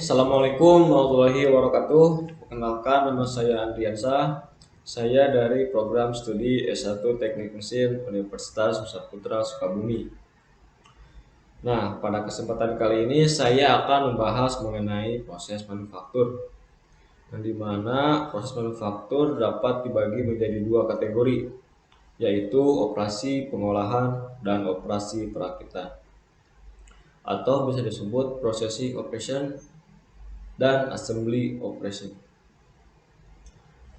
Assalamualaikum warahmatullahi wabarakatuh. Perkenalkan, nama saya Andriansa. Saya dari program studi S1 Teknik Mesin Universitas Nusa Putra Sukabumi. Nah, pada kesempatan kali ini saya akan membahas mengenai proses manufaktur. Di mana proses manufaktur dapat dibagi menjadi dua kategori, yaitu operasi pengolahan dan operasi perakitan, atau bisa disebut processing operation dan assembly operation.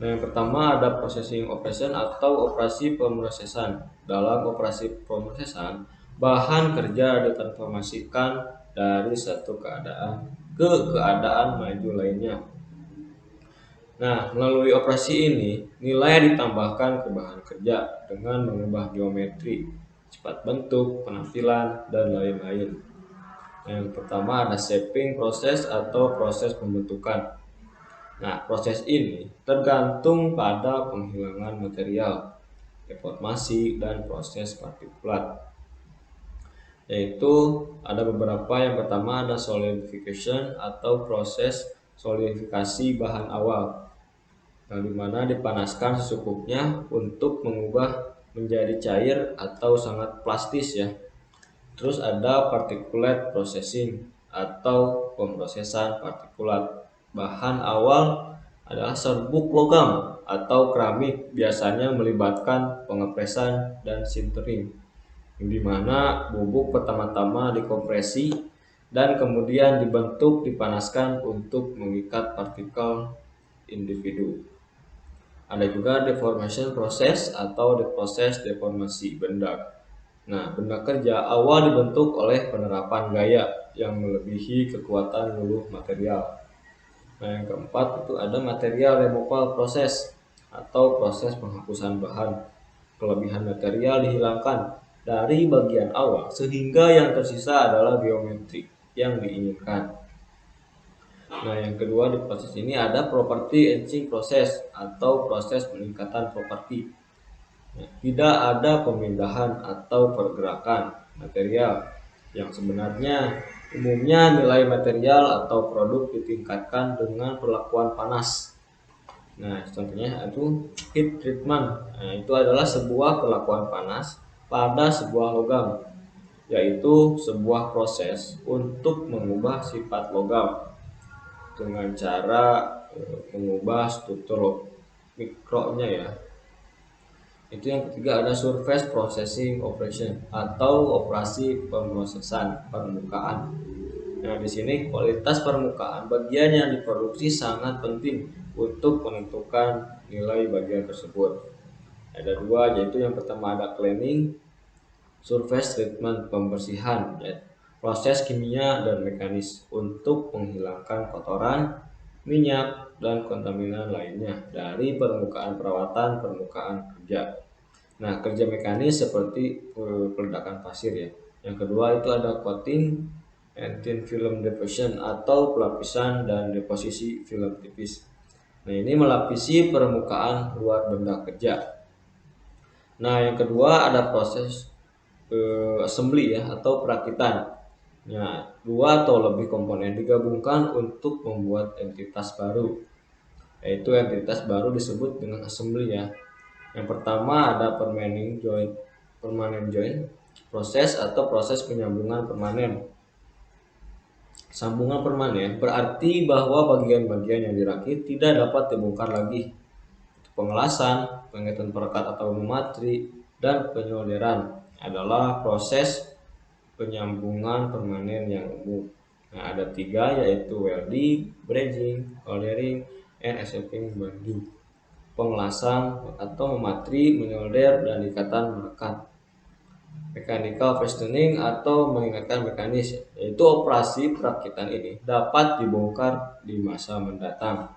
Nah, yang pertama ada processing operation atau operasi pemrosesan. Dalam operasi pemrosesan, bahan kerja ditransformasikan dari satu keadaan ke keadaan maju lainnya. Nah, melalui operasi ini, nilai ditambahkan ke bahan kerja dengan mengubah geometri, sifat bentuk, penampilan, dan lain-lain. Yang pertama ada shaping proses atau proses pembentukan. Nah, proses ini tergantung pada penghilangan material, deformasi, dan proses partikulat. Yaitu ada beberapa. Yang pertama ada solidification atau proses solidifikasi bahan awal, yang dimana dipanaskan secukupnya untuk mengubah menjadi cair atau sangat plastis ya. Terus ada particulate processing atau pemrosesan partikulat. Bahan awal adalah serbuk logam atau keramik, biasanya melibatkan pengepresan dan sintering, di mana bubuk pertama-tama dikompresi dan kemudian dibentuk dipanaskan untuk mengikat partikel individu. Ada juga deformation process atau proses deformasi benda. Nah, benda kerja awal dibentuk oleh penerapan gaya yang melebihi kekuatan luluh material. Nah, yang keempat itu ada material removal process atau proses penghapusan bahan. Kelebihan material dihilangkan dari bagian awal sehingga yang tersisa adalah geometri yang diinginkan. Nah, yang kedua di proses ini ada property etching process atau proses peningkatan properti. Tidak ada pemindahan atau pergerakan material yang sebenarnya. Umumnya nilai material atau produk ditingkatkan dengan perlakuan panas. Nah, contohnya itu heat treatment. Nah, itu adalah sebuah perlakuan panas pada sebuah logam, yaitu sebuah proses untuk mengubah sifat logam dengan cara mengubah struktur mikronya ya. Itu yang ketiga ada surface processing operation atau operasi pemrosesan permukaan. Nah, di sini kualitas permukaan bagian yang diproduksi sangat penting untuk menentukan nilai bagian tersebut. Ada dua, yaitu yang pertama ada cleaning, surface treatment pembersihan, ya, proses kimia dan mekanis untuk menghilangkan kotoran, minyak, dan kontaminan lainnya dari permukaan perawatan permukaan kerja. Nah, kerja mekanis seperti peledakan pasir ya. Yang kedua itu ada coating and thin film deposition atau pelapisan dan deposisi film tipis. Nah, ini melapisi permukaan luar benda kerja. Nah, yang kedua ada proses assembly ya atau perakitan. Nah, dua atau lebih komponen digabungkan untuk membuat entitas baru. Yaitu entitas baru disebut dengan assembly ya. Yang pertama ada permanent joint proses atau proses penyambungan permanen. Sambungan permanen berarti bahwa bagian-bagian yang dirakit tidak dapat dibongkar lagi. Pengelasan, pengetahuan perekat atau mematri, dan penyolderan adalah proses penyambungan permanen yang umum. Nah, ada tiga, yaitu welding, brazing, soldering, and assembling bonding. Pengelasan atau mematri, menyolder, dan ikatan melekat. Mechanical fastening atau mengingatkan mekanis, yaitu operasi perakitan ini dapat dibongkar di masa mendatang.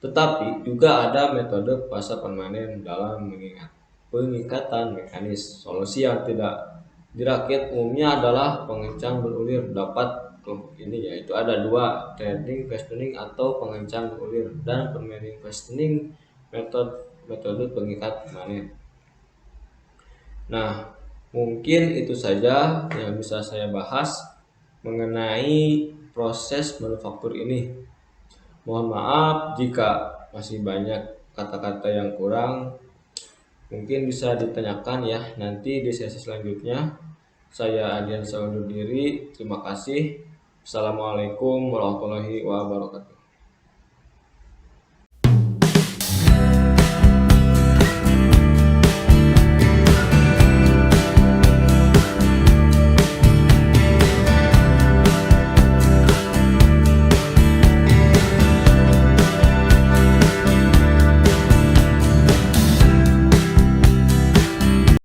Tetapi juga ada metode fase permanen dalam pengikatan mekanis. Solusi yang tidak dirakit umumnya adalah pengencang berulir. Dapat kelompok ini yaitu ada dua, threading fastening atau pengencang berulir dan permanent fastening, metode pengikat permanen. Nah, mungkin itu saja yang bisa saya bahas mengenai proses manufaktur ini. Mohon maaf jika masih banyak kata-kata yang kurang. Mungkin bisa ditanyakan ya nanti di sesi selanjutnya. Saya Adian undur diri. Terima kasih. Assalamualaikum warahmatullahi wabarakatuh.